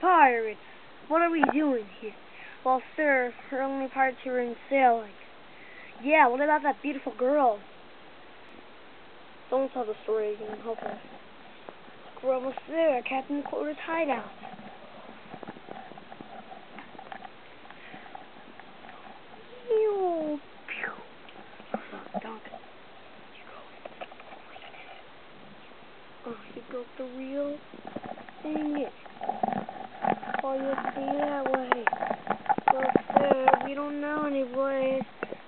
Pirates, what are we doing here? Well, sir, we're only pirates who are in sailing. Yeah, what about that beautiful girl? Don't tell the story again, hopefully. We're almost there, Captain Quarter's hideout. You broke the reel. Dang it. Oh, you see that way. Well, sir, we don't know any way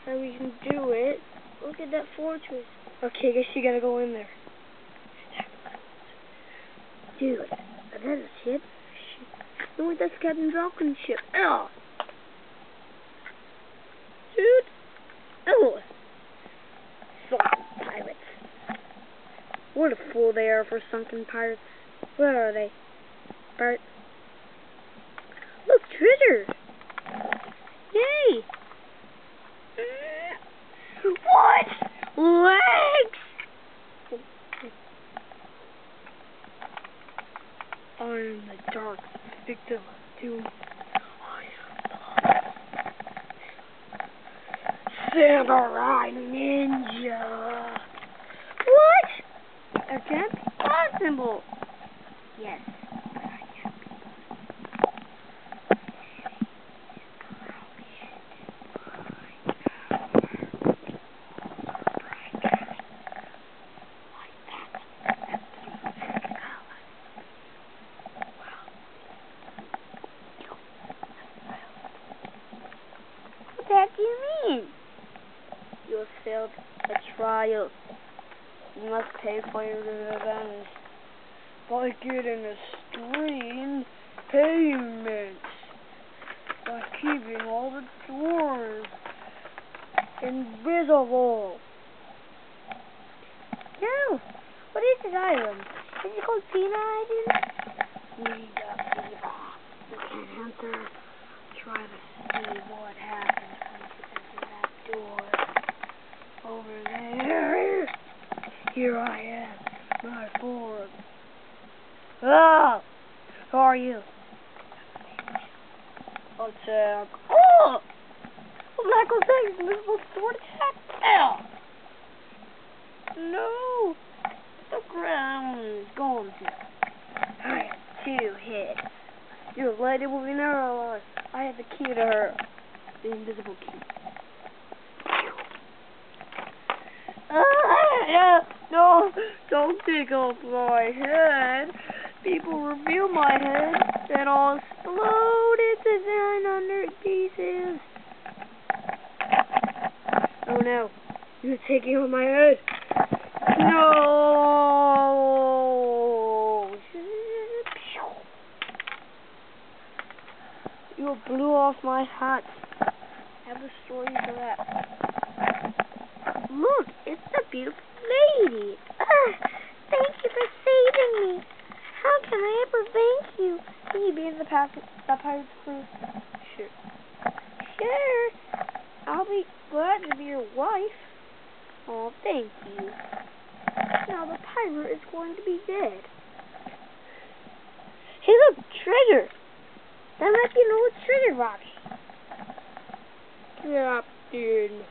that we can do it. Look at that fortress. Okay, I guess you gotta go in there. Dude, is that a ship? No, that's Captain Falcon's ship. Ow! Dude! Oh! Sunken pirates. What a fool they are for sunken pirates. Where are they? Bart. Look, treasure! Yay! What? Legs! I am the dark victim of doom. Samurai ninja! What? That can't be possible! Yes. What do you mean? You have failed a trial. You must pay for your revenge by getting extreme payments, by keeping all the doors invisible. No! What is this island? Is it called Peanut Island? You can't enter. Try to see what happens once you enter that door. Over there. Here I am, my form. Ah! Who are you? Attack. Oh! Black was saying invisible sword attack. Ow! No! The ground is going to. I have 2 hits. Your lady will be never alive. I have the key to her. The invisible key. No, don't take off my head. People reveal my head, then I'll explode into 900 pieces. Oh no, you're taking off my head. No! You blew off my hat. I have a story for that. Look, it's the beautiful lady. Thank you for saving me. How can I ever thank you? Can you be in the pirate's crew? Sure. Sure. I'll be glad to be your wife. Oh, thank you. Now the pirate is going to be dead. Hey, look, treasure. That might be an old treasure box. Captain.